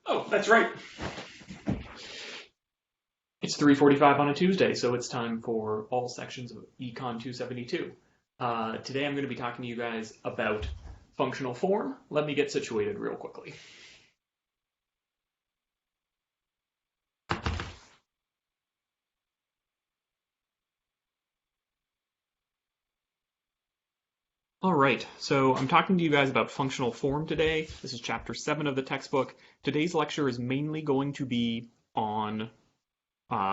Oh, that's right. It's 3:45 on a Tuesday, so it's time for all sections of Econ 272. Today I'm going to be talking to you guys about functional form. Let me get situated real quickly. All right, so I'm talking to you guys about functional form today. This is chapter 7 of the textbook. Today's lecture is mainly going to be on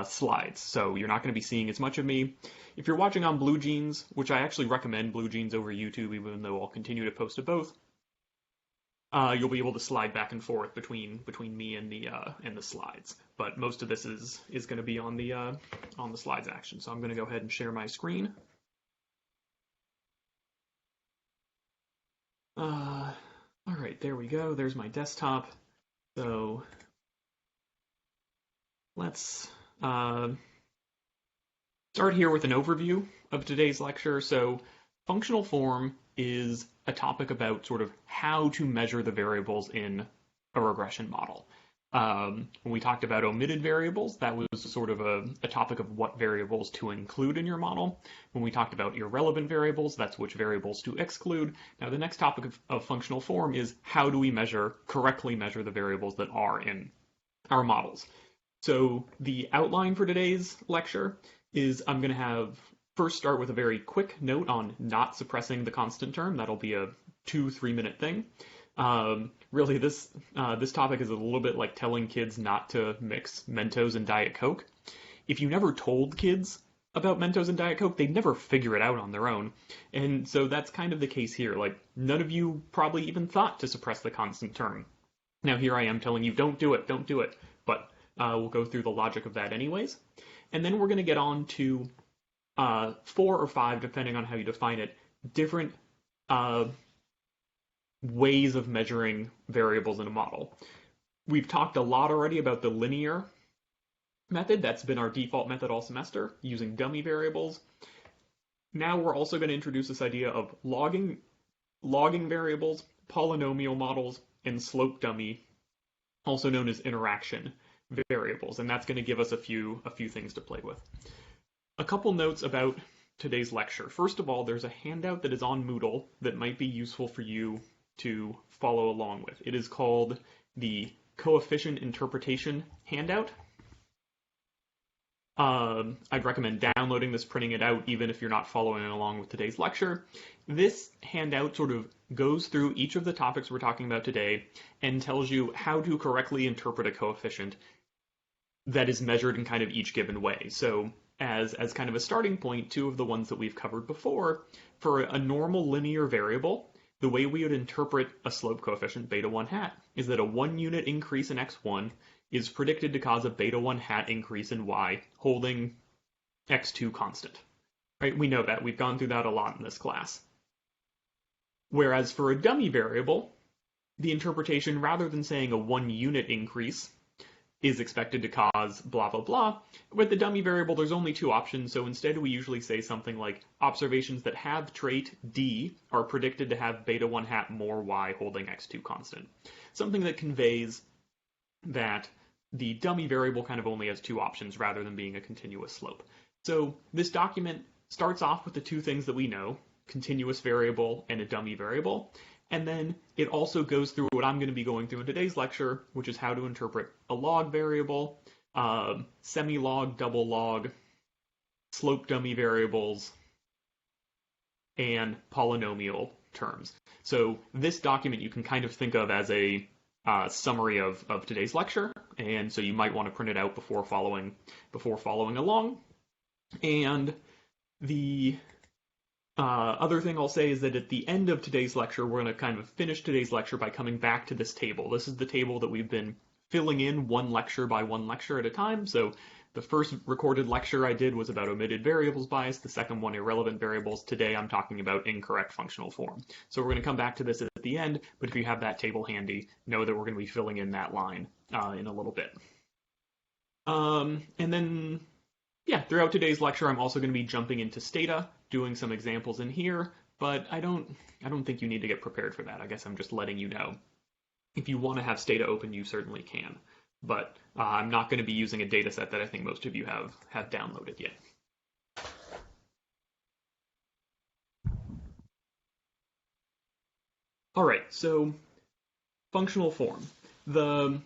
slides, so you're not going to be seeing as much of me. If you're watching on Blue Jeans, which I actually recommend Blue Jeans over YouTube, even though I'll continue to post to both, you'll be able to slide back and forth between me and the slides. But most of this is going to be on the slides action. So I'm going to go ahead and share my screen. All right, there we go. There's my desktop. So let's start here with an overview of today's lecture. So functional form is a topic about sort of how to measure the variables in a regression model. When we talked about omitted variables, that was sort of a topic of what variables to include in your model. When we talked about irrelevant variables, that's which variables to exclude. Now, the next topic of functional form is how do we correctly measure the variables that are in our models. So the outline for today's lecture is I'm going to first start with a very quick note on not suppressing the constant term. That'll be a 2-3 minute thing. Really, this topic is a little bit like telling kids not to mix Mentos and Diet Coke. If you never told kids about Mentos and Diet Coke, they'd never figure it out on their own. And so that's kind of the case here. Like, none of you probably even thought to suppress the constant term. Now here I am telling you, don't do it. But we'll go through the logic of that anyways. And then we're going to get on to 4 or 5, depending on how you define it, different ways of measuring variables in a model. We've talked a lot already about the linear method. That's been our default method all semester, using dummy variables. Now we're also going to introduce this idea of logging variables, polynomial models, and slope dummy, also known as interaction variables. And that's going to give us a few things to play with. A couple notes about today's lecture. First of all, there's a handout that is on Moodle that might be useful for you to follow along with. It is called the Coefficient Interpretation Handout. I'd recommend downloading this, printing it out, even if you're not following along with today's lecture. This handout sort of goes through each of the topics we're talking about today and tells you how to correctly interpret a coefficient that is measured in kind of each given way. So as kind of a starting point, 2 of the ones that we've covered before, for a normal linear variable, the way we would interpret a slope coefficient, beta 1 hat, is that a 1 unit increase in x1 is predicted to cause a beta 1 hat increase in y, holding x2 constant. Right? We know that. We've gone through that a lot in this class. Whereas for a dummy variable, the interpretation, rather than saying a 1 unit increase is expected to cause blah, blah, blah. With the dummy variable, there's only 2 options, so instead we usually say something like observations that have trait D are predicted to have beta 1 hat more y holding x2 constant. Something that conveys that the dummy variable kind of only has 2 options rather than being a continuous slope. So this document starts off with the 2 things that we know, continuous variable and a dummy variable. And then it also goes through what I'm going to be going through in today's lecture, which is how to interpret a log variable, semi-log, double log, slope dummy variables, and polynomial terms. So this document you can kind of think of as a summary of today's lecture, and so you might want to print it out before following along. And the other thing I'll say is that at the end of today's lecture, we're going to kind of finish today's lecture by coming back to this table. This is the table that we've been filling in one lecture by one lecture at a time. So the first recorded lecture I did was about omitted variables bias, the second one irrelevant variables. Today I'm talking about incorrect functional form. So we're going to come back to this at the end, but if you have that table handy, know that we're going to be filling in that line in a little bit. And then, yeah, throughout today's lecture, I'm also going to be jumping into Stata, doing some examples in here, but I don't think you need to get prepared for that. I guess I'm just letting you know. If you want to have Stata open, you certainly can. But I'm not going to be using a data set that I think most of you have downloaded yet. All right, so functional form. The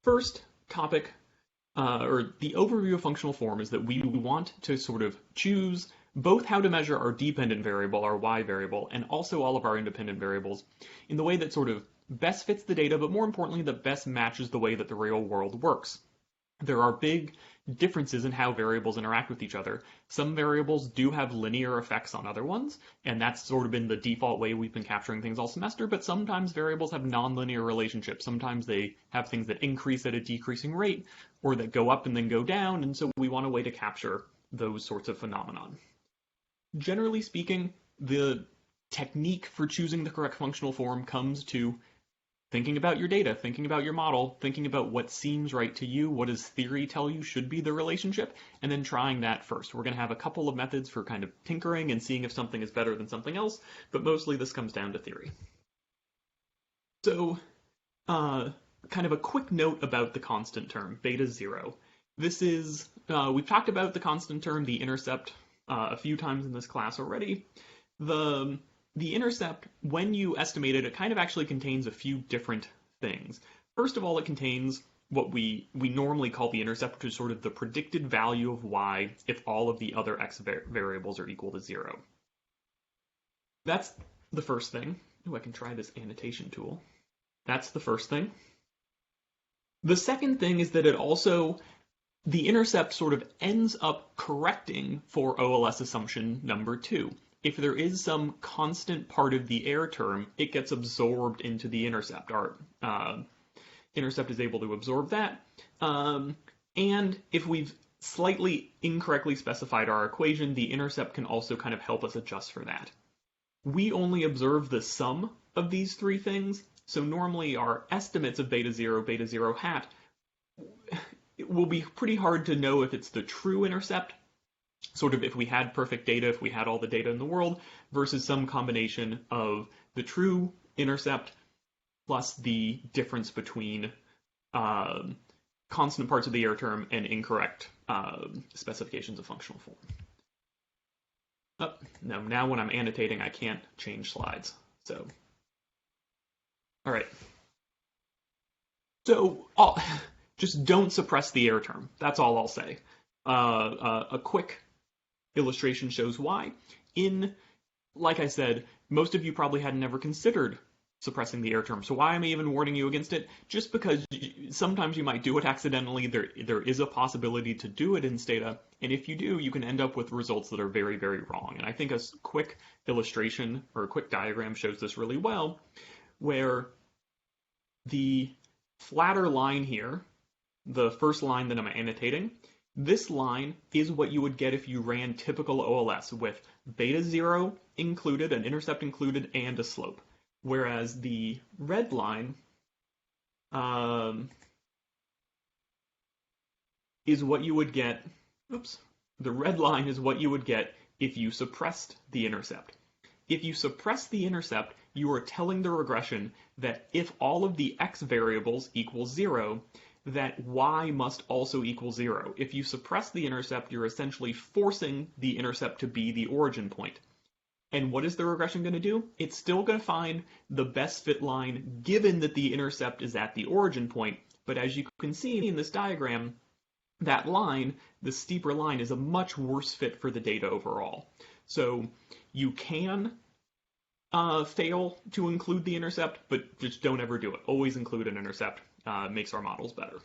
first topic, or the overview of functional form, is that we want to sort of choose both how to measure our dependent variable, our y variable, and also all of our independent variables in the way that sort of best fits the data, but more importantly, that best matches the way that the real world works. There are big differences in how variables interact with each other. Some variables do have linear effects on other ones, and that's sort of been the default way we've been capturing things all semester, but sometimes variables have nonlinear relationships. Sometimes they have things that increase at a decreasing rate, or that go up and then go down, and so we want a way to capture those sorts of phenomenon. Generally speaking, the technique for choosing the correct functional form comes to thinking about your data, thinking about your model, thinking about what seems right to you, what does theory tell you should be the relationship, and then trying that first. We're going to have a couple of methods for kind of tinkering and seeing if something is better than something else, but mostly this comes down to theory. So, kind of a quick note about the constant term, beta 0. This is, we've talked about the constant term, the intercept, a few times in this class already. The intercept, when you estimate it, it kind of actually contains a few different things. First of all, it contains what we normally call the intercept, which is sort of the predicted value of y if all of the other x variables are equal to 0. That's the first thing. Oh, I can try this annotation tool. That's the first thing. The second thing is that it also, the intercept sort of ends up correcting for OLS assumption number 2. If there is some constant part of the error term, it gets absorbed into the intercept. Our intercept is able to absorb that. And if we've slightly incorrectly specified our equation, the intercept can also kind of help us adjust for that. We only observe the sum of these three things, so normally our estimates of beta 0 hat, it will be pretty hard to know if it's the true intercept, sort of if we had perfect data, if we had all the data in the world, versus some combination of the true intercept plus the difference between constant parts of the error term and incorrect specifications of functional form. Oh, no, now when I'm annotating, I can't change slides. So, all right. So, just don't suppress the error term. That's all I'll say. A quick illustration shows why. Like I said, most of you probably had never considered suppressing the error term. So why am I even warning you against it? Just because sometimes you might do it accidentally. There is a possibility to do it in Stata, and if you do, you can end up with results that are very, very wrong. And I think a quick illustration or a quick diagram shows this really well, where the flatter line here, the first line that I'm annotating, this line is what you would get if you ran typical OLS with beta 0 included, an intercept included, and a slope. Whereas the red line is what you would get, the red line is what you would get if you suppressed the intercept. If you suppress the intercept, you are telling the regression that if all of the x variables equal 0, that y must also equal 0. If you suppress the intercept, you're essentially forcing the intercept to be the origin point. And what is the regression going to do? It's still going to find the best fit line given that the intercept is at the origin point. But as you can see in this diagram, that line, the steeper line, is a much worse fit for the data overall. So you can fail to include the intercept, but just don't ever do it. Always include an intercept. Makes our models better.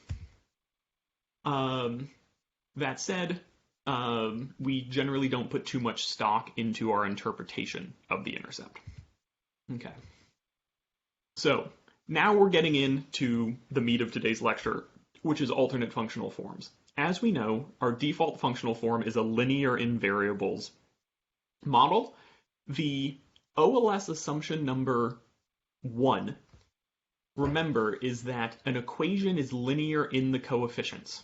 That said, we generally don't put too much stock into our interpretation of the intercept. Okay. So now we're getting into the meat of today's lecture, which is alternate functional forms. As we know, our default functional form is a linear in variables model. The OLS assumption number 1, remember, is that an equation is linear in the coefficients.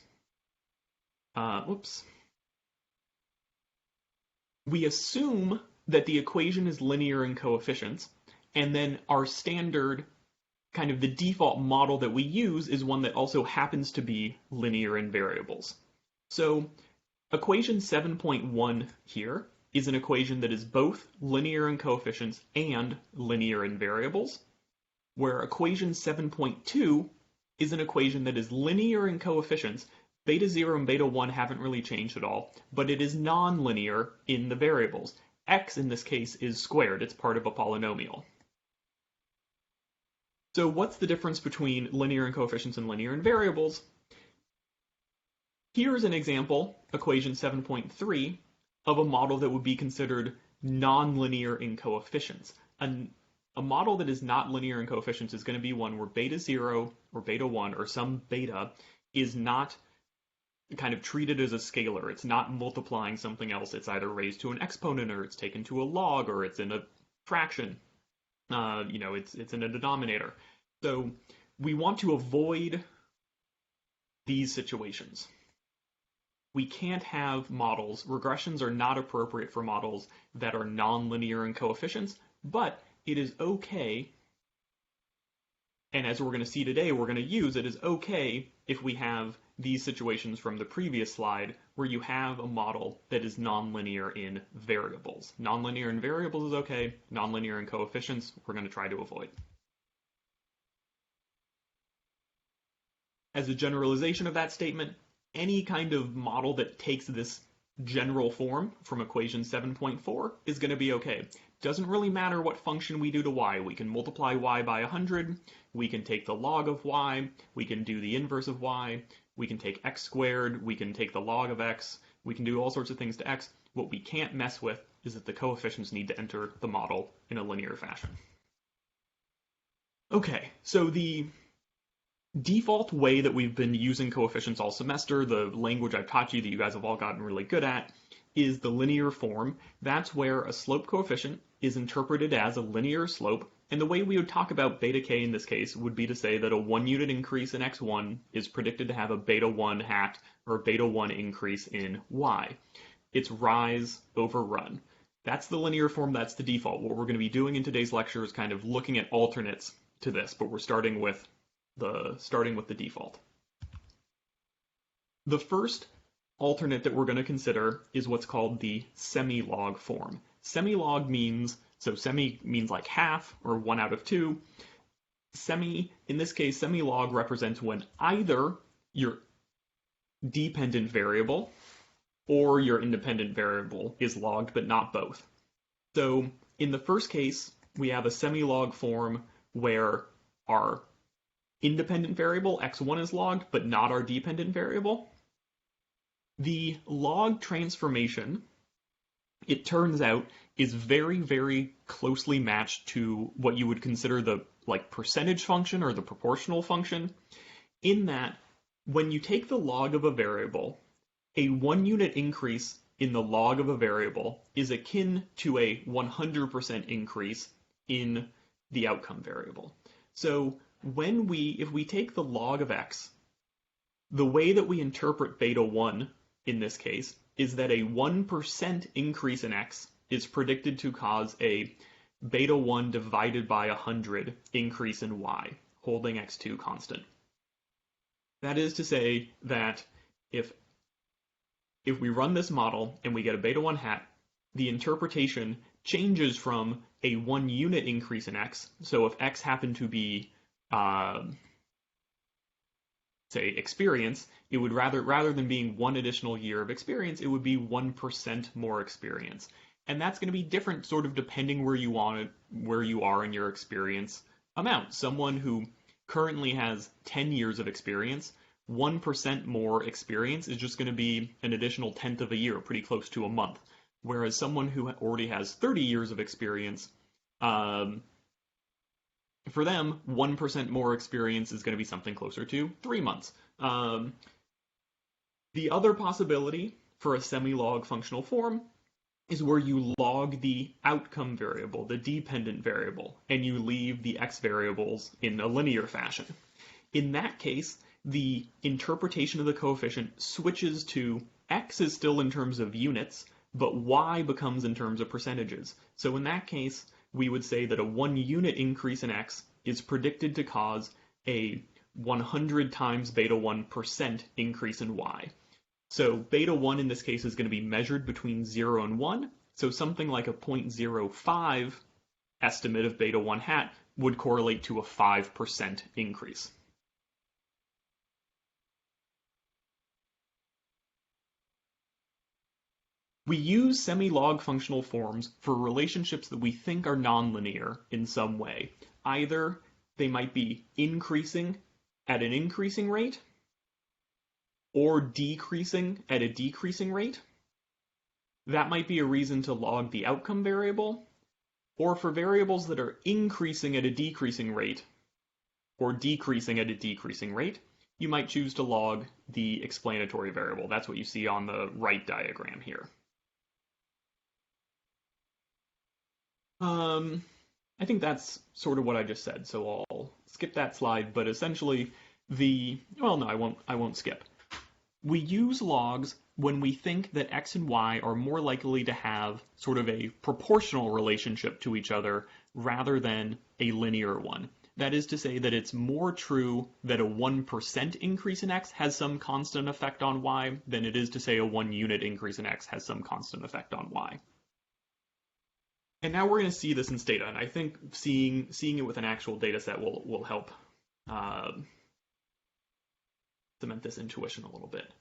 We assume that the equation is linear in coefficients, and then our standard kind of the default model that we use is one that also happens to be linear in variables. So equation 7.1 here is an equation that is both linear in coefficients and linear in variables, where equation 7.2 is an equation that is linear in coefficients. Beta 0 and beta 1 haven't really changed at all, but it is nonlinear in the variables. X in this case is squared. It's part of a polynomial. So what's the difference between linear in coefficients and linear in variables? Here's an example, equation 7.3, of a model that would be considered nonlinear in coefficients. A model that is not linear in coefficients is going to be one where beta 0 or beta 1 or some beta is not kind of treated as a scalar. It's not multiplying something else. It's either raised to an exponent or it's taken to a log or it's in a fraction. It's in a denominator. So we want to avoid these situations. We can't have models. Regressions are not appropriate for models that are nonlinear in coefficients, but it is okay, and as we're going to see today, we're going to use it is okay if we have these situations from the previous slide where you have a model that is nonlinear in variables. Nonlinear in variables is okay. Nonlinear in coefficients, we're going to try to avoid. As a generalization of that statement, any kind of model that takes this general form from equation 7.4 is going to be okay. Doesn't really matter what function we do to y. We can multiply y by 100. We can take the log of y. We can do the inverse of y. We can take x squared. We can take the log of x. We can do all sorts of things to x. What we can't mess with is that the coefficients need to enter the model in a linear fashion. Okay, so the default way that we've been using coefficients all semester, the language I've taught you that you guys have all gotten really good at, is the linear form. That's where a slope coefficient is interpreted as a linear slope, and the way we would talk about beta k in this case would be to say that a 1 unit increase in x1 is predicted to have a beta 1 hat or beta 1 increase in y. It's rise over run. That's the linear form, that's the default. What we're going to be doing in today's lecture is kind of looking at alternates to this, but we're starting with the default. The first alternate that we're going to consider is what's called the semi-log form. Semi-log means, so semi means like half or 1 out of 2. In this case, semi-log represents when either your dependent variable or your independent variable is logged, but not both. So in the first case, we have a semi-log form where our independent variable, x1, is logged, but not our dependent variable. The log transformation, it turns out, is very, very closely matched to what you would consider the percentage function or the proportional function, in that when you take the log of a variable, a 1 unit increase in the log of a variable is akin to a 100% increase in the outcome variable. So if we take the log of x, the way that we interpret beta 1 in this case is that a 1% increase in x is predicted to cause a beta 1 divided by 100 increase in y, holding x2 constant. That is to say that if we run this model and we get a beta 1 hat, the interpretation changes from a 1 unit increase in x. So if x happened to be say experience, it would rather than being 1 additional year of experience, it would be 1% more experience. And that's going to be different sort of depending where you are in your experience amount. Someone who currently has 10 years of experience, 1% more experience is just going to be an additional 1/10 of a year, pretty close to a month. Whereas someone who already has 30 years of experience, for them, 1% more experience is going to be something closer to 3 months. The other possibility for a semi-log functional form is where you log the outcome variable, the dependent variable, and you leave the x variables in a linear fashion. In that case, the interpretation of the coefficient switches to x is still in terms of units, but y becomes in terms of percentages. So in that case, we would say that a 1 unit increase in x is predicted to cause a 100 times beta 1% increase in y. So beta 1 in this case is going to be measured between 0 and 1. So something like a 0.05 estimate of beta 1 hat would correlate to a 5% increase. We use semi-log functional forms for relationships that we think are nonlinear in some way. Either they might be increasing at an increasing rate or decreasing at a decreasing rate. That might be a reason to log the outcome variable, or for variables that are increasing at a decreasing rate or decreasing at a decreasing rate, you might choose to log the explanatory variable. That's what you see on the right diagram here. I think that's sort of what I just said, so I'll skip that slide, but essentially well, no, I won't skip. We use logs when we think that x and y are more likely to have sort of a proportional relationship to each other rather than a linear one. That is to say that it's more true that a 1% increase in x has some constant effect on y than it is to say a 1 unit increase in x has some constant effect on y. And now we're going to see this in data, and I think seeing it with an actual data set will help cement this intuition a little bit.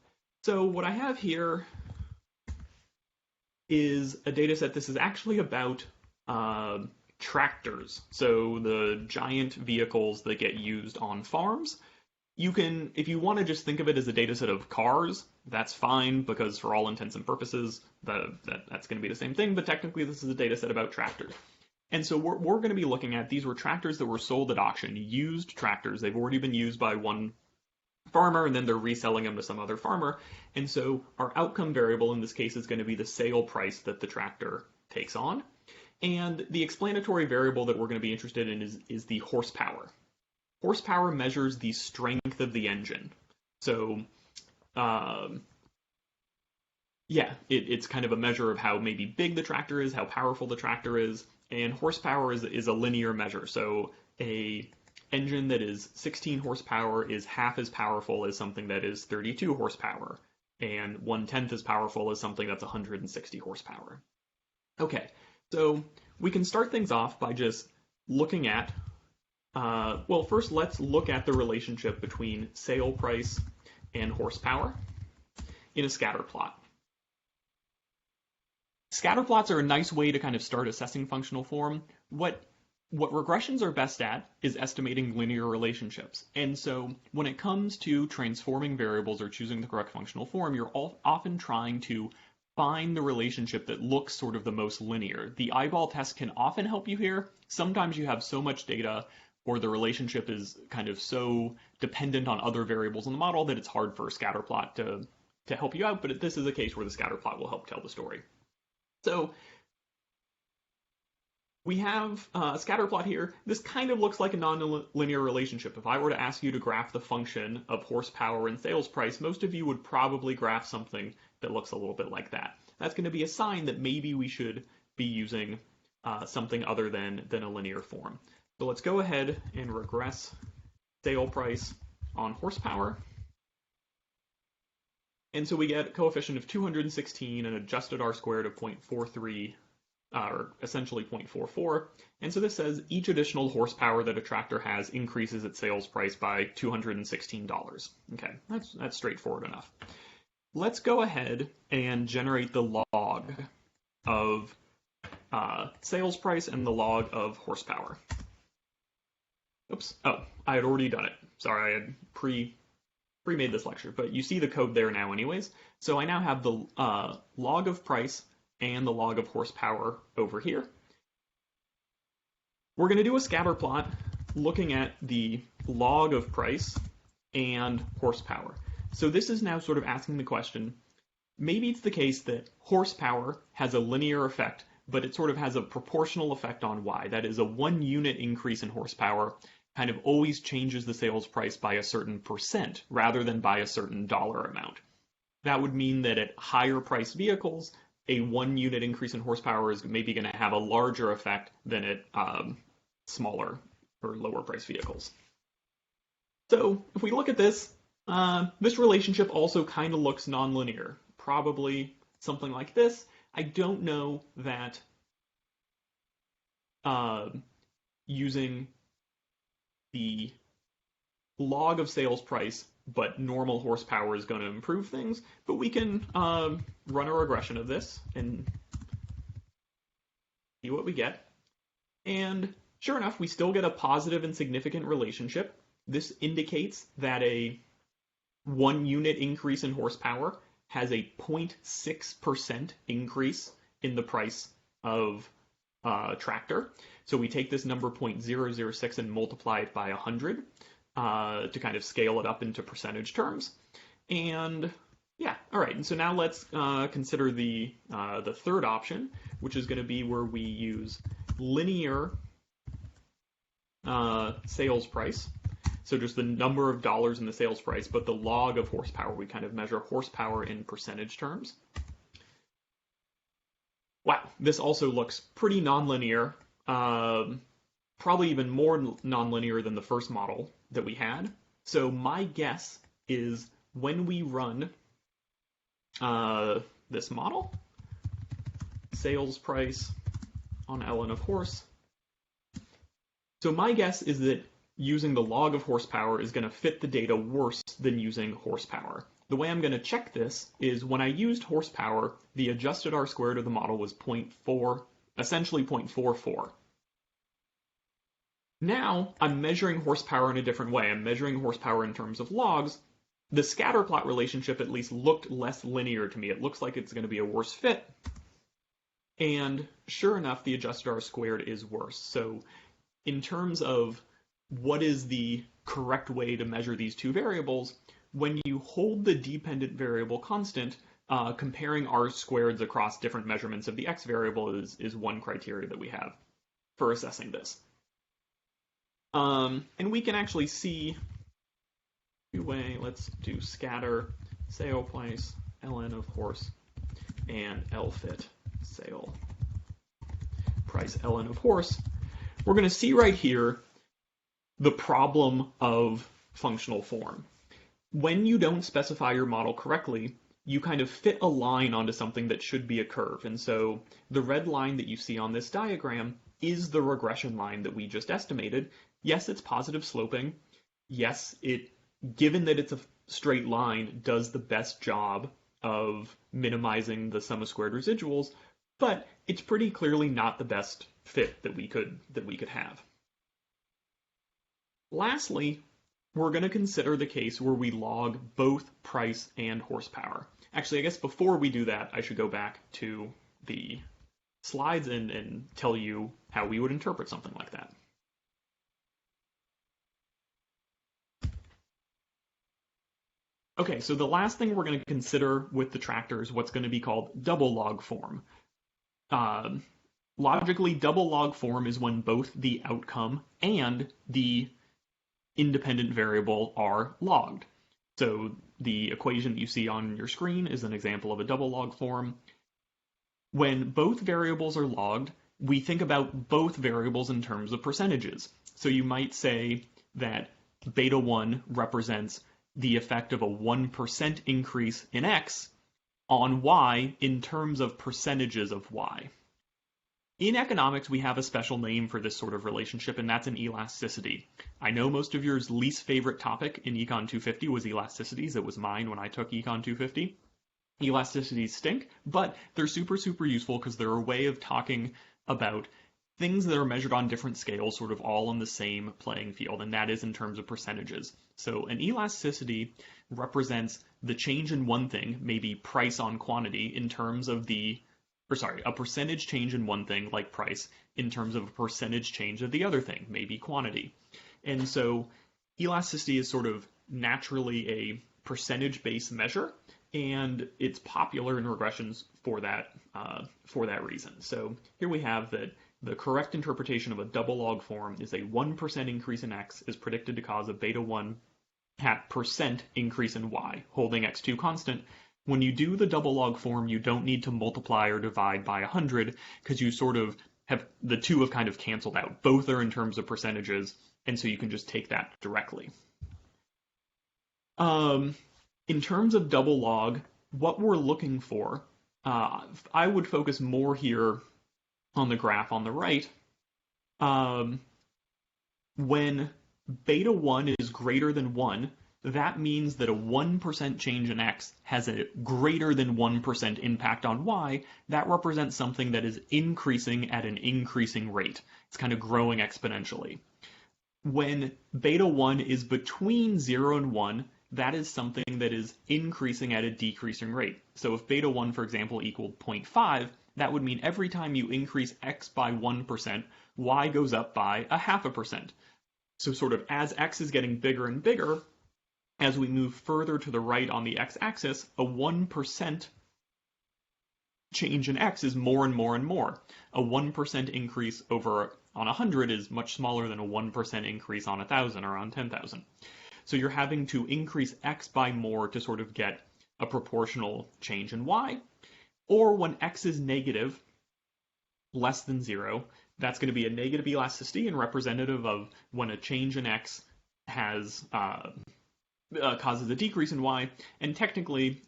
So what I have here is a data set. This is actually about tractors, so the giant vehicles that get used on farms. You can, if you want to just think of it as a data set of cars, that's fine, because for all intents and purposes, that's going to be the same thing, but technically this is a data set about tractors. And so we're going to be looking at, these were tractors that were sold at auction, used tractors. They've already been used by one farmer, and then they're reselling them to some other farmer. And so our outcome variable in this case is going to be the sale price that the tractor takes on. And the explanatory variable that we're going to be interested in is the horsepower. Horsepower measures the strength of the engine. So, yeah, it's kind of a measure of how maybe big the tractor is, how powerful the tractor is, and horsepower is a linear measure. So a engine that is 16 horsepower is half as powerful as something that is 32 horsepower, and 1/10 as powerful as something that's 160 horsepower. Okay, so we can start things off by just looking at, well, first let's look at the relationship between sale price and horsepower in a scatter plot. Scatter plots are a nice way to kind of start assessing functional form. What regressions are best at is estimating linear relationships. And so when it comes to transforming variables or choosing the correct functional form, you're often trying to find the relationship that looks sort of the most linear. The eyeball test can often help you here. Sometimes you have so much data or the relationship is kind of so dependent on other variables in the model that it's hard for a scatter plot to help you out, but this is a case where the scatter plot will help tell the story. So we have a scatter plot here. This kind of looks like a nonlinear relationship. If I were to ask you to graph the function of horsepower and sales price, most of you would probably graph something that looks a little bit like that. That's going to be a sign that maybe we should be using something other than a linear form. So let's go ahead and regress sale price on horsepower. And so we get a coefficient of 216 and adjusted R-squared of 0.43, or essentially 0.44. And so this says each additional horsepower that a tractor has increases its sales price by $216. Okay, that's straightforward enough. Let's go ahead and generate the log of sales price and the log of horsepower. Oops, oh, I had already done it. Sorry, I had pre-made this lecture, but you see the code there now anyways. So I now have the log of price and the log of horsepower over here. We're going to do a scatter plot looking at the log of price and horsepower. So this is now sort of asking the question, maybe it's the case that horsepower has a linear effect, but it sort of has a proportional effect on y. That is, a 1 unit increase in horsepower kind of always changes the sales price by a certain percent rather than by a certain dollar amount. That would mean that at higher priced vehicles, a 1 unit increase in horsepower is maybe going to have a larger effect than at smaller or lower price vehicles. So if we look at this, this relationship also kind of looks nonlinear. Probably something like this. I don't know that using the log of sales price but normal horsepower is going to improve things, but we can run a regression of this and see what we get. And sure enough, we still get a positive and significant relationship. This indicates that a 1 unit increase in horsepower has a 0.6% increase in the price of tractor. So we take this number 0.006 and multiply it by 100 to kind of scale it up into percentage terms. And yeah, all right. And so now let's consider the third option, which is going to be where we use linear sales price. So just the number of dollars in the sales price, but the log of horsepower, we kind of measure horsepower in percentage terms. Wow, this also looks pretty nonlinear, probably even more nonlinear than the first model that we had. So my guess is when we run this model, sales price on ln of horse. So my guess is that using the log of horsepower is going to fit the data worse than using horsepower. The way I'm going to check this is when I used horsepower, the adjusted R squared of the model was 0.4, essentially 0.44. Now I'm measuring horsepower in a different way. I'm measuring horsepower in terms of logs. The scatter plot relationship at least looked less linear to me. It looks like it's going to be a worse fit. And sure enough, the adjusted R squared is worse. So in terms of what is the correct way to measure these two variables, when you hold the dependent variable constant, comparing R squareds across different measurements of the X variable is one criteria that we have for assessing this. And we can actually see, let's do scatter, sale price, ln of horse, and lfit, sale price, ln of horse. We're going to see right here the problem of functional form. When you don't specify your model correctly, you kind of fit a line onto something that should be a curve. And so the red line that you see on this diagram is the regression line that we just estimated. Yes, it's positive sloping. Yes, given that it's a straight line, does the best job of minimizing the sum of squared residuals, but it's pretty clearly not the best fit that we could have. Lastly, we're going to consider the case where we log both price and horsepower. Actually, I guess before we do that, I should go back to the slides and tell you how we would interpret something like that. Okay, so the last thing we're going to consider with the tractor is what's going to be called double log form. Logically, double log form is when both the outcome and the independent variable are logged. So the equation that you see on your screen is an example of a double log form. When both variables are logged, we think about both variables in terms of percentages. So you might say that beta 1 represents the effect of a 1% increase in x on y in terms of percentages of y. In economics, we have a special name for this sort of relationship, and that's an elasticity. I know most of your least favorite topic in Econ 250 was elasticities. It was mine when I took Econ 250. Elasticities stink, but they're super, super useful because they're a way of talking about things that are measured on different scales, sort of all on the same playing field, and that is in terms of percentages. So an elasticity represents the change in one thing, maybe price on quantity, in terms of a percentage change in one thing, like price, in terms of a percentage change of the other thing, maybe quantity. And so elasticity is sort of naturally a percentage-based measure, and it's popular in regressions for that reason. So here we have that the correct interpretation of a double log form is a 1% increase in x is predicted to cause a beta 1 % increase in y, holding x2 constant. When you do the double log form, you don't need to multiply or divide by 100 because you sort of have the two have kind of canceled out. Both are in terms of percentages, and so you can just take that directly. In terms of double log, what we're looking for, I would focus more here on the graph on the right. When beta 1 is greater than 1, that means that a 1% change in x has a greater than 1% impact on y. That represents something that is increasing at an increasing rate. It's kind of growing exponentially. When beta 1 is between 0 and 1, that is something that is increasing at a decreasing rate. So if beta 1, for example, equaled 0.5, that would mean every time you increase x by 1%, y goes up by 0.5%. So sort of as x is getting bigger and bigger, as we move further to the right on the x-axis, a 1% change in x is more and more and more. A 1% increase over on 100 is much smaller than a 1% increase on 1,000 or on 10,000. So you're having to increase x by more to sort of get a proportional change in y. Or when x is negative, less than 0, that's going to be a negative elasticity and representative of when a change in x has causes a decrease in y. And technically,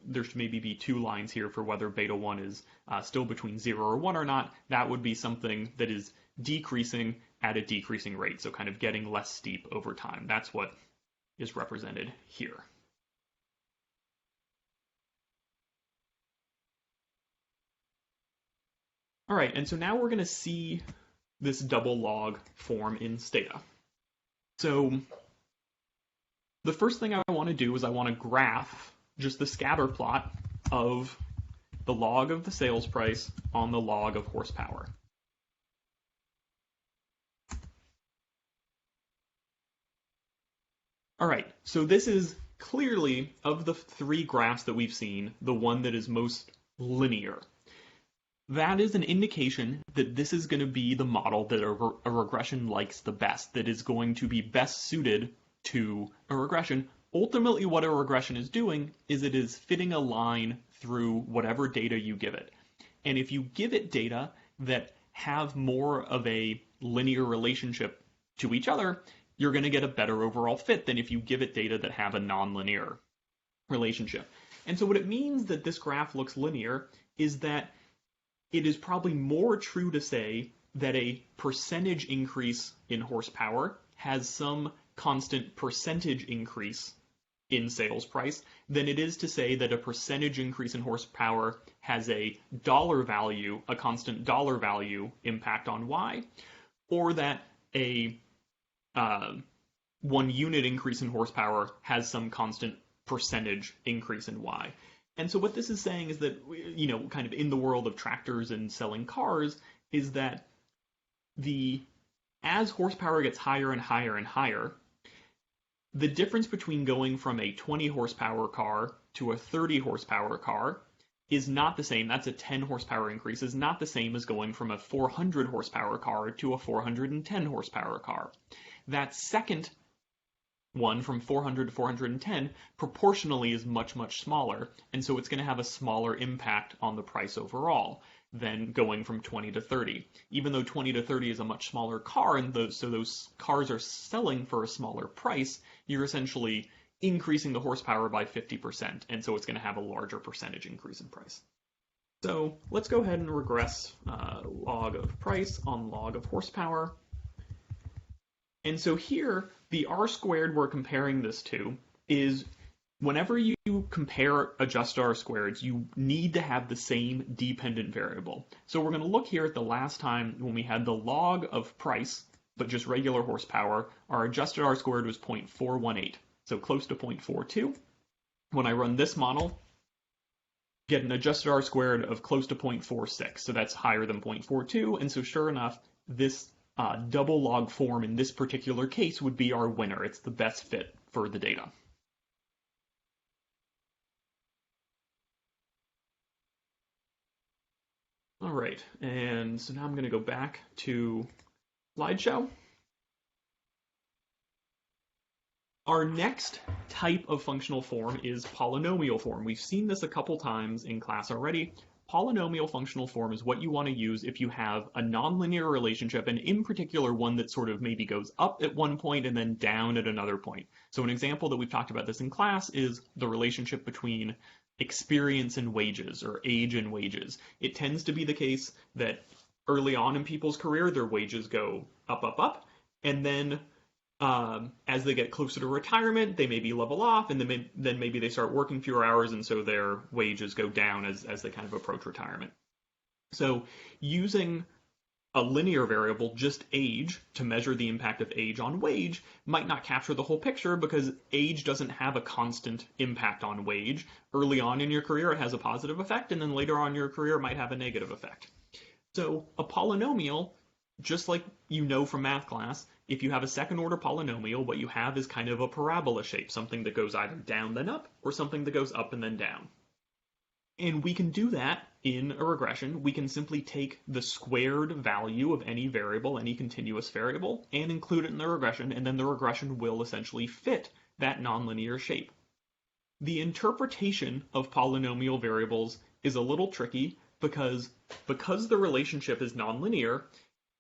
there should maybe be two lines here for whether beta 1 is still between 0 or 1 or not. That would be something that is decreasing at a decreasing rate, so kind of getting less steep over time. That's what is represented here. All right, and so now we're going to see this double log form in Stata. So the first thing I want to do is I want to graph just the scatter plot of the log of the sales price on the log of horsepower. All right, so this is clearly, of the three graphs that we've seen, the one that is most linear. That is an indication that this is going to be the model that a regression likes the best, that is going to be best suited to a regression. Ultimately, what a regression is doing is it is fitting a line through whatever data you give it. And if you give it data that have more of a linear relationship to each other, you're going to get a better overall fit than if you give it data that have a nonlinear relationship. And so what it means that this graph looks linear is that it is probably more true to say that a percentage increase in horsepower has some constant percentage increase in sales price than it is to say that a percentage increase in horsepower has a dollar value, a constant dollar value impact on Y, or that a 1 unit increase in horsepower has some constant percentage increase in Y. And so what this is saying is that, you know, kind of in the world of tractors and selling cars, is that as horsepower gets higher and higher and higher, the difference between going from a 20 horsepower car to a 30 horsepower car is not the same. That's a 10 horsepower increase, is not the same as going from a 400 horsepower car to a 410 horsepower car. That second one from 400 to 410 proportionally is much, much smaller, and so it's going to have a smaller impact on the price overall than going from 20 to 30. Even though 20 to 30 is a much smaller car, and those cars are selling for a smaller price, you're essentially increasing the horsepower by 50%, and so it's going to have a larger percentage increase in price. So let's go ahead and regress log of price on log of horsepower. And so here, the R squared we're comparing this to is whenever you compare adjusted R squareds, you need to have the same dependent variable. So we're going to look here at the last time when we had the log of price, but just regular horsepower, our adjusted R squared was 0.418, so close to 0.42. When I run this model, get an adjusted R squared of close to 0.46, so that's higher than 0.42, and so sure enough, this double log form in this particular case would be our winner. It's the best fit for the data. All right, and so now I'm going to go back to slideshow. Our next type of functional form is polynomial form. We've seen this a couple times in class already. Polynomial functional form is what you want to use if you have a nonlinear relationship, and in particular one that sort of maybe goes up at one point and then down at another point. So an example that we've talked about this in class is the relationship between experience and wages, or age and wages. It tends to be the case that early on in people's career, their wages go up, up, up, and then as they get closer to retirement, they maybe level off, and then maybe they start working fewer hours, and so their wages go down as they kind of approach retirement. So using a linear variable, just age, to measure the impact of age on wage might not capture the whole picture because age doesn't have a constant impact on wage. Early on in your career, it has a positive effect, and then later on in your career, it might have a negative effect. So a polynomial, just like you know from math class, if you have a second order polynomial, what you have is kind of a parabola shape, something that goes either down then up, or something that goes up and then down. And we can do that in a regression. We can simply take the squared value of any variable, any continuous variable, and include it in the regression, and then the regression will essentially fit that nonlinear shape. The interpretation of polynomial variables is a little tricky because the relationship is nonlinear.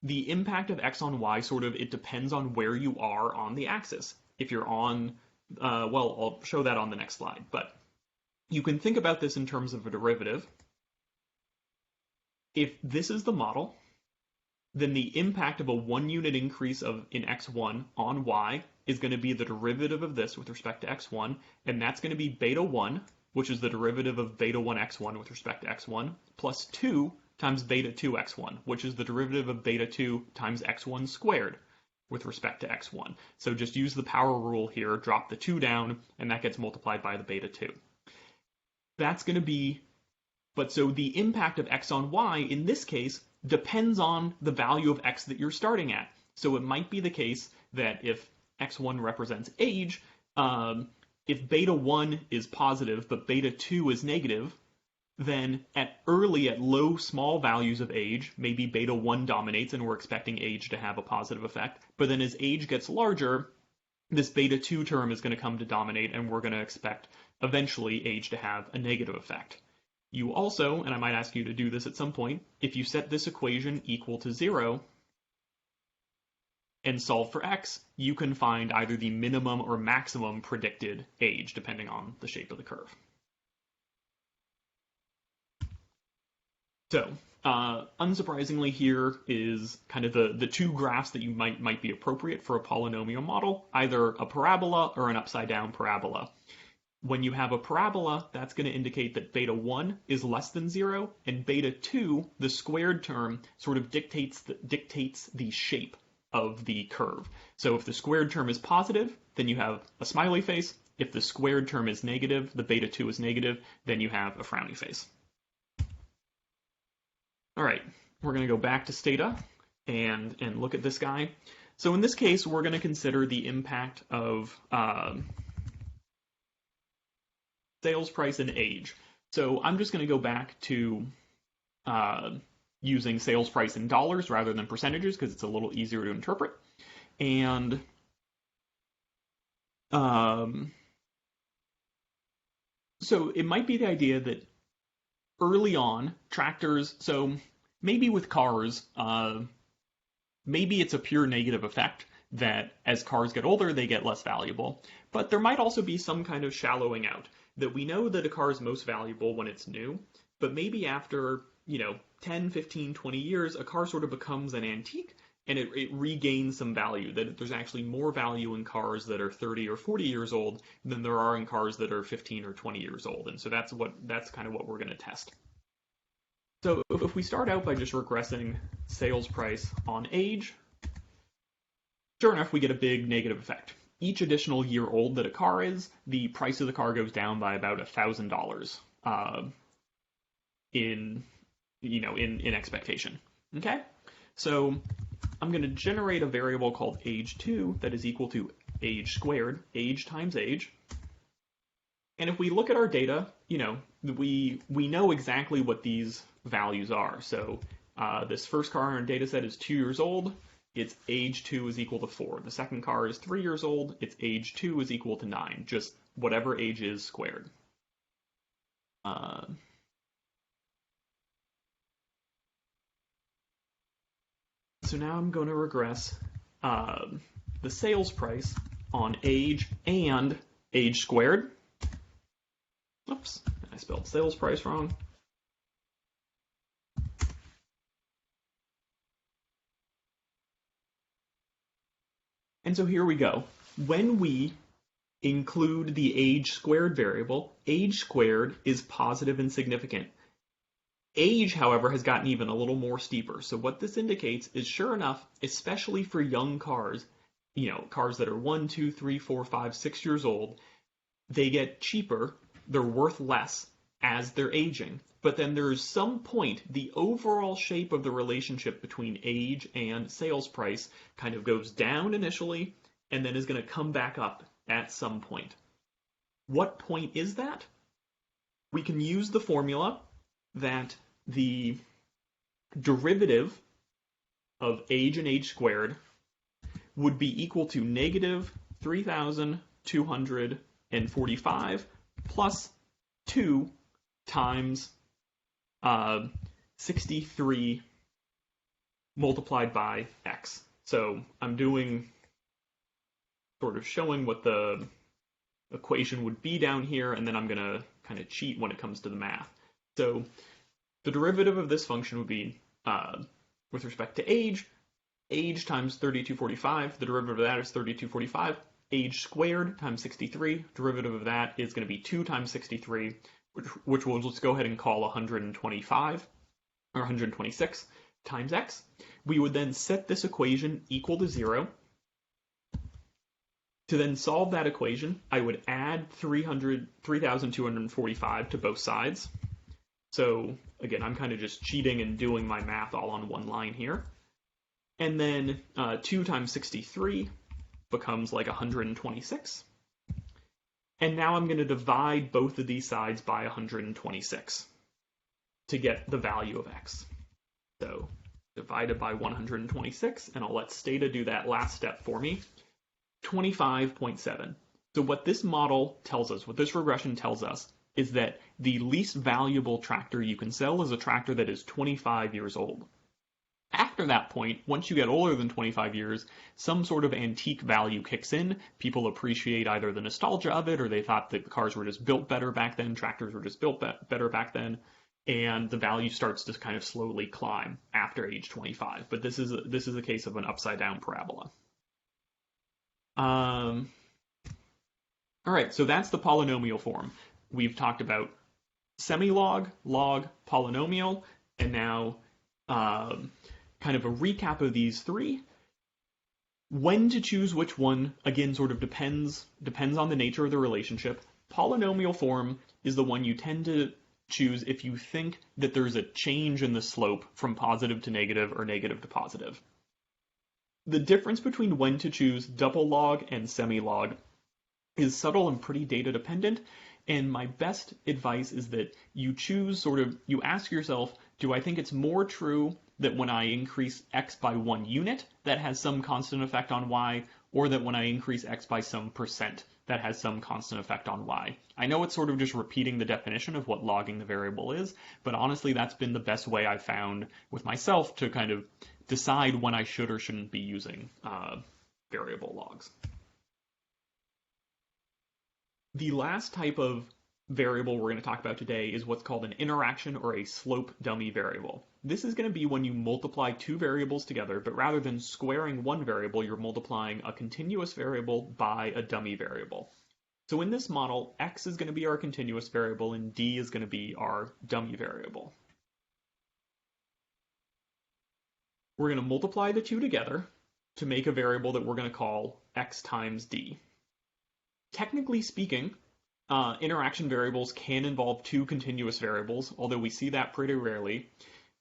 The impact of x on y it depends on where you are on the axis. If you're on, well, I'll show that on the next slide, but you can think about this in terms of a derivative. If this is the model, then the impact of a 1 unit increase in x1 on y is going to be the derivative of this with respect to x1, and that's going to be beta 1, which is the derivative of beta 1 x1 with respect to x1, plus 2 times beta 2 x1, which is the derivative of beta 2 times x1 squared with respect to x1. So just use the power rule here, drop the 2 down, and that gets multiplied by the beta 2. That's going to be, but so the impact of x on y in this case depends on the value of x that you're starting at. So it might be the case that if x1 represents age, if beta 1 is positive but beta 2 is negative, then at low, small values of age, maybe beta 1 dominates and we're expecting age to have a positive effect. But then as age gets larger, this beta 2 term is going to come to dominate and we're going to expect eventually age to have a negative effect. You also, and I might ask you to do this at some point, if you set this equation equal to 0 and solve for x, you can find either the minimum or maximum predicted age, depending on the shape of the curve. So, unsurprisingly, here is kind of the two graphs that you might be appropriate for a polynomial model, either a parabola or an upside down parabola. When you have a parabola, that's going to indicate that beta 1 is less than 0, and beta 2, the squared term, sort of dictates the shape of the curve. So if the squared term is positive, then you have a smiley face. If the squared term is negative, the beta 2 is negative, then you have a frowny face. All right, we're going to go back to Stata and look at this guy. So in this case, we're going to consider the impact of sales price and age. So I'm just going to go back to using sales price in dollars rather than percentages because it's a little easier to interpret. And so it might be the idea that early on, tractors, so maybe with cars, maybe it's a pure negative effect that as cars get older, they get less valuable. But there might also be some kind of shallowing out, that we know that a car is most valuable when it's new, but maybe after, 10, 15, 20 years, a car sort of becomes an antique and it regains some value, that there's actually more value in cars that are 30 or 40 years old than there are in cars that are 15 or 20 years old. And so that's kind of what we're going to test. So if we start out by just regressing sales price on age, sure enough, we get a big negative effect. Each additional year old that a car is, the price of the car goes down by about $1,000 in expectation. Okay? So I'm going to generate a variable called age2 that is equal to age squared, age times age. And if we look at our data, we know exactly what these values are. So this first car in our data set is 2 years old. its age 2 is equal to 4. The second car is 3 years old, its age 2 is equal to 9. Just whatever age is squared. So now I'm going to regress the sales price on age and age squared. Oops, I spelled sales price wrong. And so here we go. When we include the age squared variable, age squared is positive and significant. Age, however, has gotten even a little more steeper. So what this indicates is, sure enough, especially for young cars, cars that are 1, 2, 3, 4, 5, 6 years old, they get cheaper, they're worth less as they're aging. But then there's some point, the overall shape of the relationship between age and sales price kind of goes down initially and then is going to come back up at some point. What point is that? We can use the formula that the derivative of age and age squared would be equal to negative 3,245 plus 2 times 63 multiplied by x. So I'm doing sort of showing what the equation would be down here, and then I'm going to kind of cheat when it comes to the math. So the derivative of this function would be, with respect to age times 3245, the derivative of that is 3245, age squared times 63, derivative of that is going to be 2 times 63, which we'll just go ahead and call 125, or 126 times x. We would then set this equation equal to 0. To then solve that equation, I would add 3,245 to both sides. So again, I'm kind of just cheating and doing my math all on one line here. And then 2 times 63 becomes like 126. And now I'm going to divide both of these sides by 126 to get the value of x. So divided by 126, and I'll let Stata do that last step for me, 25.7. So what this model tells us, what this regression tells us, is that the least valuable tractor you can sell is a tractor that is 25 years old. After that point, once you get older than 25 years, some sort of antique value kicks in. People appreciate either the nostalgia of it, or they thought that the cars were just built better back then, tractors were just built better back then, and the value starts to kind of slowly climb after age 25. But this is a case of an upside down parabola. All right, so that's the polynomial form. We've talked about semi-log, log, polynomial, and now kind of a recap of these three. When to choose which one, again, sort of depends on the nature of the relationship. Polynomial form is the one you tend to choose if you think that there's a change in the slope from positive to negative or negative to positive. The difference between when to choose double log and semi-log is subtle and pretty data dependent, and my best advice is that you ask yourself, do I think it's more true that when I increase x by 1 unit, that has some constant effect on y, or that when I increase x by some percent, that has some constant effect on y? I know it's sort of just repeating the definition of what logging the variable is, but honestly, that's been the best way I've found with myself to kind of decide when I should or shouldn't be using variable logs. The last type of variable we're going to talk about today is what's called an interaction or a slope dummy variable. This is going to be when you multiply two variables together, but rather than squaring one variable, you're multiplying a continuous variable by a dummy variable. So in this model, x is going to be our continuous variable and d is going to be our dummy variable. We're going to multiply the two together to make a variable that we're going to call x times d. Technically speaking, interaction variables can involve two continuous variables, although we see that pretty rarely.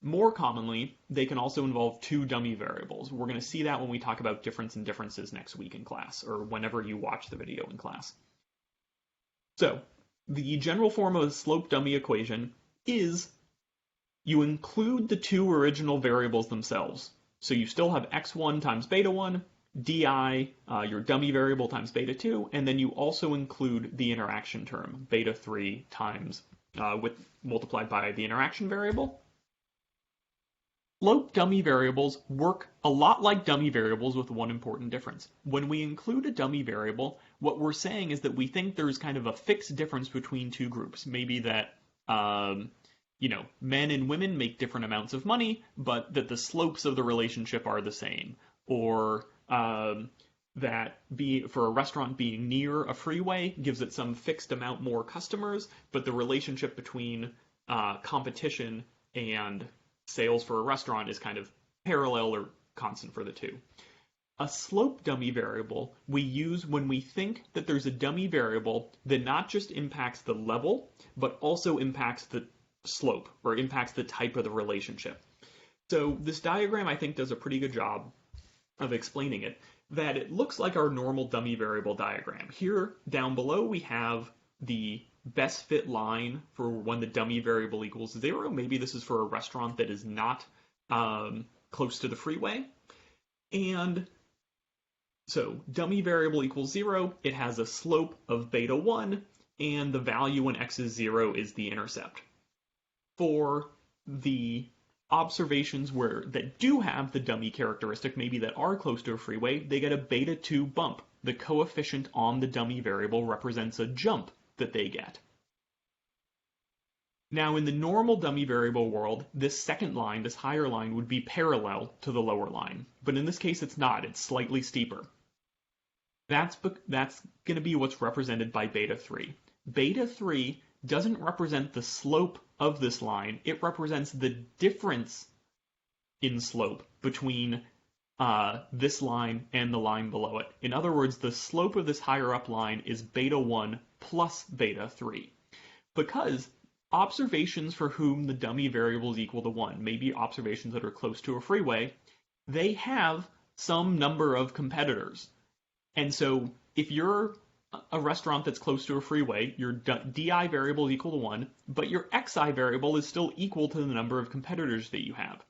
More commonly, they can also involve two dummy variables. We're going to see that when we talk about difference and differences next week in class, or whenever you watch the video in class. So, the general form of a slope dummy equation is you include the two original variables themselves. So you still have x1 times beta 1, di, your dummy variable times beta 2, and then you also include the interaction term, beta 3 times multiplied by the interaction variable. Slope dummy variables work a lot like dummy variables with one important difference. When we include a dummy variable, what we're saying is that we think there's kind of a fixed difference between two groups. Maybe that men and women make different amounts of money, but that the slopes of the relationship are the same. Or that for a restaurant being near a freeway gives it some fixed amount more customers, but the relationship between competition and sales for a restaurant is kind of parallel or constant for the two. A slope dummy variable we use when we think that there's a dummy variable that not just impacts the level, but also impacts the slope, or impacts the type of the relationship. So this diagram, I think, does a pretty good job of explaining it, that it looks like our normal dummy variable diagram. Here, down below, we have the best fit line for when the dummy variable equals 0. Maybe this is for a restaurant that is not close to the freeway. And so dummy variable equals 0. It has a slope of beta 1, and the value when x is 0 is the intercept. For the observations that do have the dummy characteristic, maybe that are close to a freeway, they get a beta 2 bump. The coefficient on the dummy variable represents a jump that they get. Now, in the normal dummy variable world, this second line, this higher line, would be parallel to the lower line. But in this case, it's not. It's slightly steeper. That's going to be what's represented by beta 3. Beta 3 doesn't represent the slope of this line. It represents the difference in slope between this line and the line below it. In other words, the slope of this higher up line is beta 1 plus beta 3. Because observations for whom the dummy variable is equal to 1, maybe observations that are close to a freeway, they have some number of competitors. And so if you're a restaurant that's close to a freeway, your di variable is equal to 1, but your xi variable is still equal to the number of competitors that you have.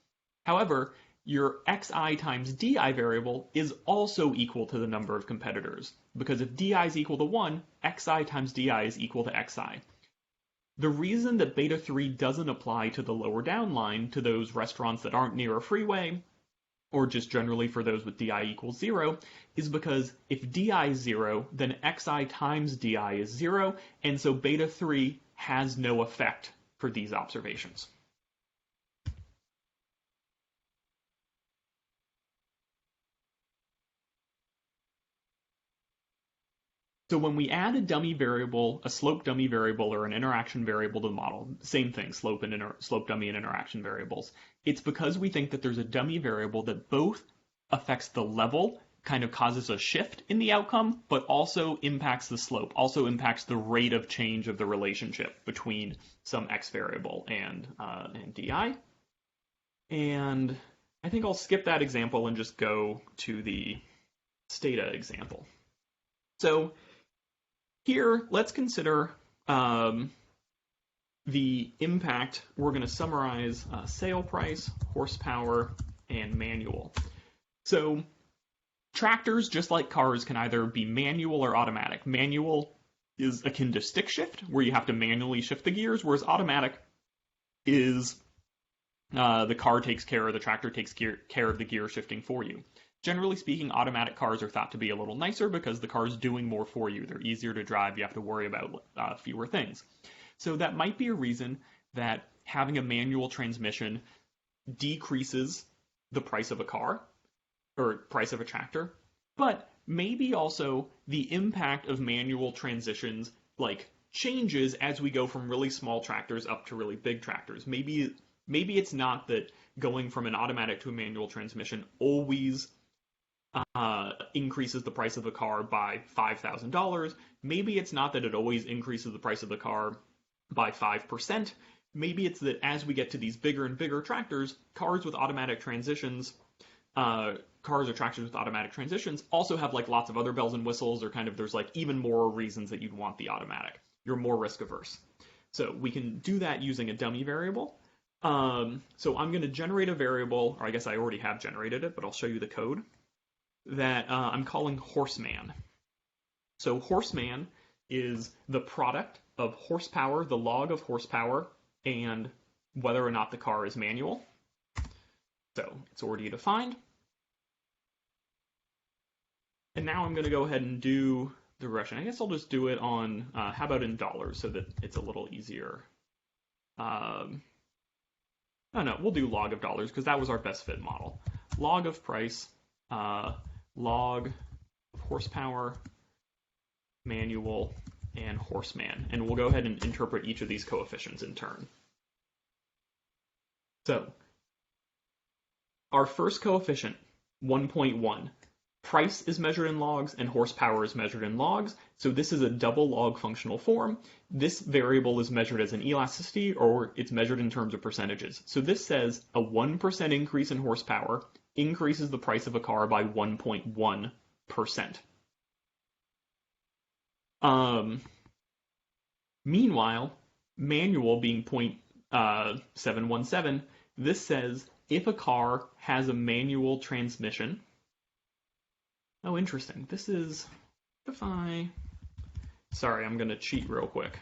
However, your xi times di variable is also equal to the number of competitors, because if di is equal to 1, xi times di is equal to xi. The reason that beta 3 doesn't apply to the lower down line, to those restaurants that aren't near a freeway, or just generally for those with di equals 0, is because if di is 0, then xi times di is 0, and so beta 3 has no effect for these observations. So when we add a dummy variable, a slope dummy variable, or an interaction variable to the model, same thing, slope dummy and interaction variables, it's because we think that there's a dummy variable that both affects the level, kind of causes a shift in the outcome, but also impacts the slope, also impacts the rate of change of the relationship between some x variable and di. And I think I'll skip that example and just go to the stata example. So here, let's consider the impact. We're going to summarize sale price, horsepower, and manual. So tractors, just like cars, can either be manual or automatic. Manual is akin to stick shift, where you have to manually shift the gears, whereas automatic is the car takes care, or the tractor takes care of the gear shifting for you. Generally speaking, automatic cars are thought to be a little nicer because the car's doing more for you. They're easier to drive. You have to worry about fewer things. So that might be a reason that having a manual transmission decreases the price of a car or price of a tractor. But maybe also the impact of manual transitions changes as we go from really small tractors up to really big tractors. Maybe it's not that going from an automatic to a manual transmission always increases the price of the car by $5,000. Maybe it's not that it always increases the price of the car by 5%. Maybe it's that as we get to these bigger and bigger tractors, cars with automatic transitions, cars or tractors with automatic transitions also have lots of other bells and whistles, or there's even more reasons that you'd want the automatic. You're more risk averse. So we can do that using a dummy variable. So I'm going to generate a variable, or I guess I already have generated it, but I'll show you the code that I'm calling horseman. So horseman is the product of horsepower, the log of horsepower, and whether or not the car is manual. So it's already defined. And now I'm going to go ahead and do the regression. I guess I'll just do it on, how about in dollars so that it's a little easier. Oh no, we'll do log of dollars because that was our best fit model. Log of price, log of horsepower, manual, and horseman. And we'll go ahead and interpret each of these coefficients in turn. So, our first coefficient, 1.1. Price is measured in logs and horsepower is measured in logs. So this is a double log functional form. This variable is measured as an elasticity or it's measured in terms of percentages. So this says a 1% increase in horsepower increases the price of a car by 1.1%. Meanwhile, manual being 0.717, this says if a car has a manual transmission. Oh, interesting. This is, sorry, I'm going to cheat real quick.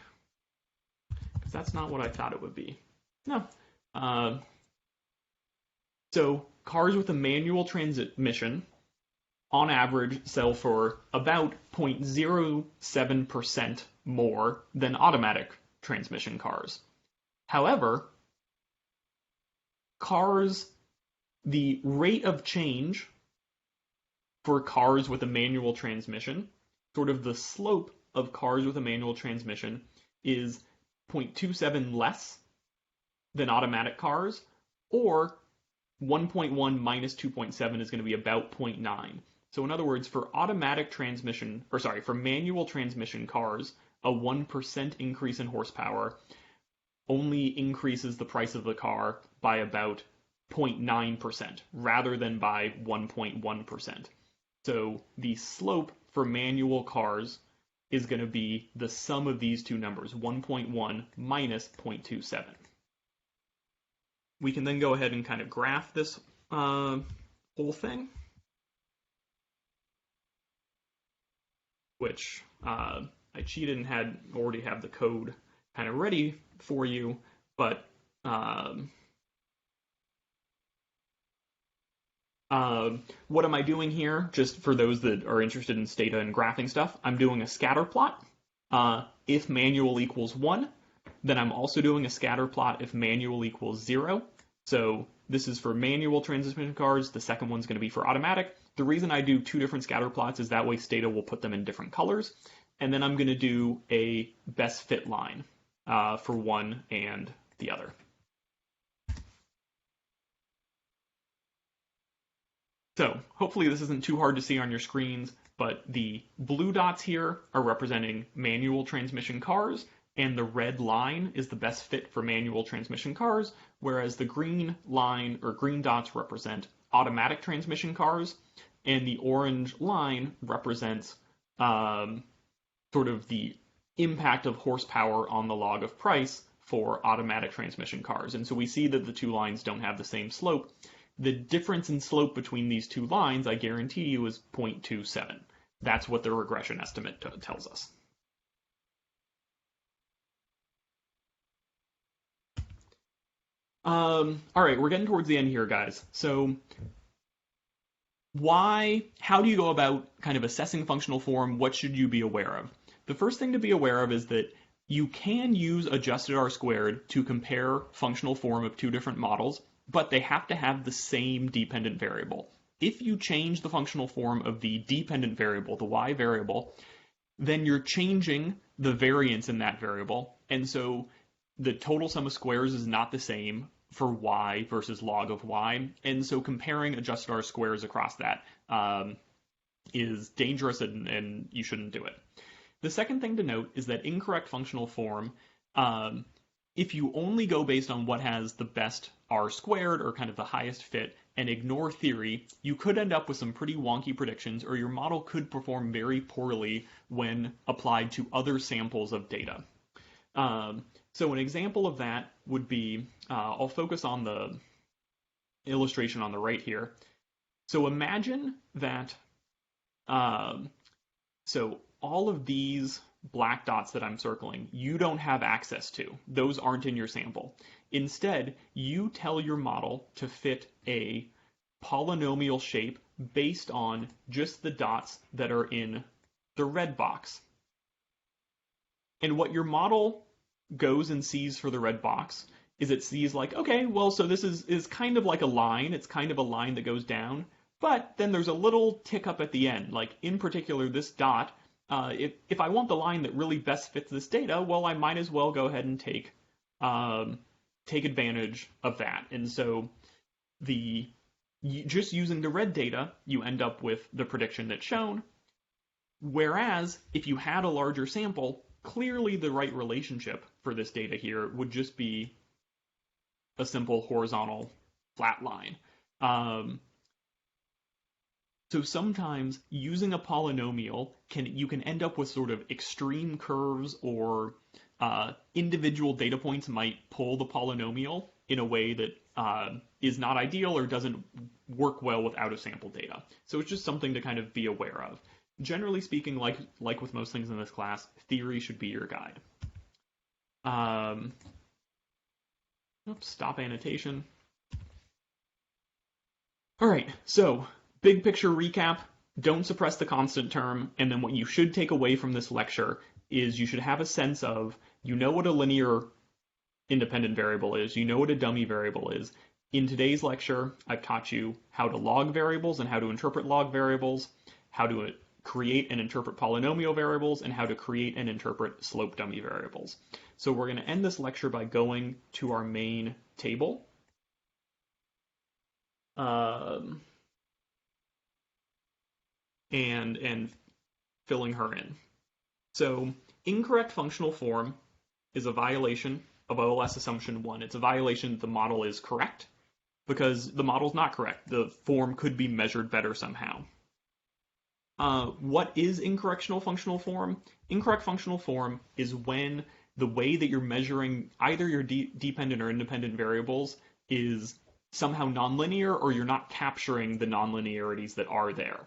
Because that's not what I thought it would be. No. So, cars with a manual transmission, on average, sell for about 0.07% more than automatic transmission cars. However, the rate of change for cars with a manual transmission, sort of the slope of cars with a manual transmission is 0.27 less than automatic cars, or 1.1 minus 2.7 is going to be about 0.9. So in other words, for manual transmission cars, a 1% increase in horsepower only increases the price of the car by about 0.9% rather than by 1.1%. So the slope for manual cars is going to be the sum of these two numbers, 1.1 minus 0.27. We can then go ahead and kind of graph this whole thing, which I cheated and already have the code kind of ready for you, but what am I doing here? Just for those that are interested in stata and graphing stuff, I'm doing a scatter plot. If manual equals 1, then I'm also doing a scatter plot if manual equals 0. So this is for manual transmission cars. The second one's going to be for automatic. The reason I do two different scatter plots is that way stata will put them in different colors. And then I'm going to do a best fit line for one and the other. So hopefully this isn't too hard to see on your screens, but the blue dots here are representing manual transmission cars, and the red line is the best fit for manual transmission cars, whereas the green line or green dots represent automatic transmission cars, and the orange line represents sort of the impact of horsepower on the log of price for automatic transmission cars. And so we see that the two lines don't have the same slope. The difference in slope between these two lines, I guarantee you, is 0.27. That's what the regression estimate tells us. All right, we're getting towards the end here, guys. So how do you go about kind of assessing functional form? What should you be aware of? The first thing to be aware of is that you can use adjusted R-squared to compare functional form of two different models, but they have to have the same dependent variable. If you change the functional form of the dependent variable, the y variable, then you're changing the variance in that variable, and so the total sum of squares is not the same for y versus log of y, and so comparing adjusted R squares across that is dangerous and you shouldn't do it. The second thing to note is that incorrect functional form, if you only go based on what has the best R squared or kind of the highest fit and ignore theory, you could end up with some pretty wonky predictions, or your model could perform very poorly when applied to other samples of data. So an example of that would be, I'll focus on the illustration on the right here. So imagine that, um, so all of these black dots that I'm circling, you don't have access to. Those aren't in your sample. Instead, you tell your model to fit a polynomial shape based on just the dots that are in the red box. And what your model goes and sees for the red box is it sees like, okay, well, so this is kind of like a line. It's kind of a line that goes down, but then there's a little tick up at the end. Like in particular, this dot, if I want the line that really best fits this data, well, I might as well go ahead and take advantage of that. And so just using the red data, you end up with the prediction that's shown. Whereas if you had a larger sample, clearly the right relationship for this data here would just be a simple horizontal flat line. So sometimes using a polynomial you can end up with sort of extreme curves, or individual data points might pull the polynomial in a way that is not ideal or doesn't work well with out of sample data. So it's just something to kind of be aware of. Generally speaking, like with most things in this class, theory should be your guide. Oops, stop annotation. All right, so big picture recap, don't suppress the constant term, and then what you should take away from this lecture is you should have a sense of, you know what a linear independent variable is, you know what a dummy variable is. In today's lecture, I've taught you how to log variables and how to interpret log variables, how to create and interpret polynomial variables, and how to create and interpret slope dummy variables. So we're going to end this lecture by going to our main table. And filling her in. So incorrect functional form is a violation of OLS assumption 1. It's a violation that the model is correct, because the model's not correct. The form could be measured better somehow. What is incorrect functional form? Incorrect functional form is when the way that you're measuring either your dependent or independent variables is somehow nonlinear, or you're not capturing the nonlinearities that are there.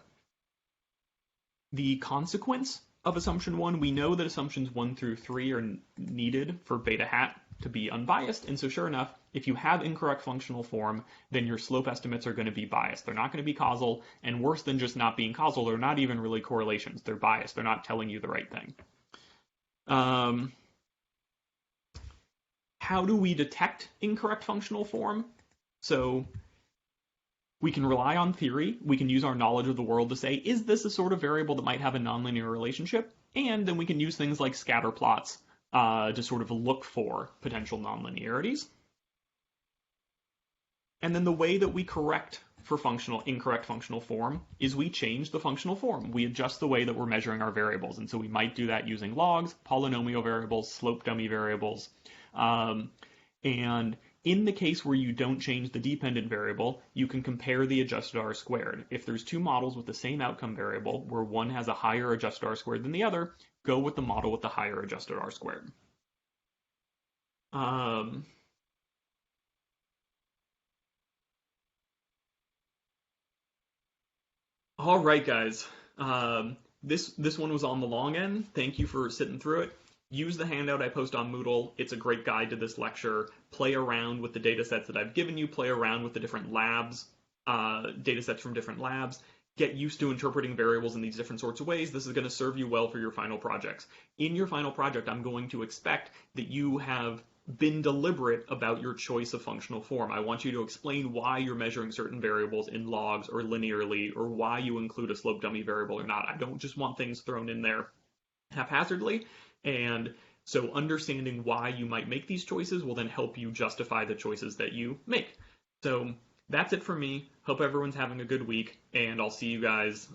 The consequence of assumption 1, we know that assumptions 1 through 3 are needed for beta hat to be unbiased, and so sure enough, if you have incorrect functional form, then your slope estimates are going to be biased. They're not going to be causal, and worse than just not being causal, they're not even really correlations. They're biased. They're not telling you the right thing. How do we detect incorrect functional form? So we can rely on theory. We can use our knowledge of the world to say, is this a sort of variable that might have a nonlinear relationship? And then we can use things like scatter plots to sort of look for potential nonlinearities. And then the way that we correct for incorrect functional form is we change the functional form. We adjust the way that we're measuring our variables. And so we might do that using logs, polynomial variables, slope dummy variables. And in the case where you don't change the dependent variable, you can compare the adjusted R squared. If there's two models with the same outcome variable, where one has a higher adjusted R squared than the other, go with the model with the higher adjusted R squared. All right, guys. This one was on the long end. Thank you for sitting through it. Use the handout I post on Moodle. It's a great guide to this lecture. Play around with the data sets that I've given you. Play around with the different labs, data sets from different labs. Get used to interpreting variables in these different sorts of ways. This is going to serve you well for your final projects. In your final project, I'm going to expect that you have been deliberate about your choice of functional form. I want you to explain why you're measuring certain variables in logs or linearly, or why you include a slope dummy variable or not. I don't just want things thrown in there haphazardly. And so understanding why you might make these choices will then help you justify the choices that you make. So that's it for me. Hope everyone's having a good week, and I'll see you guys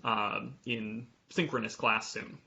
in synchronous class soon.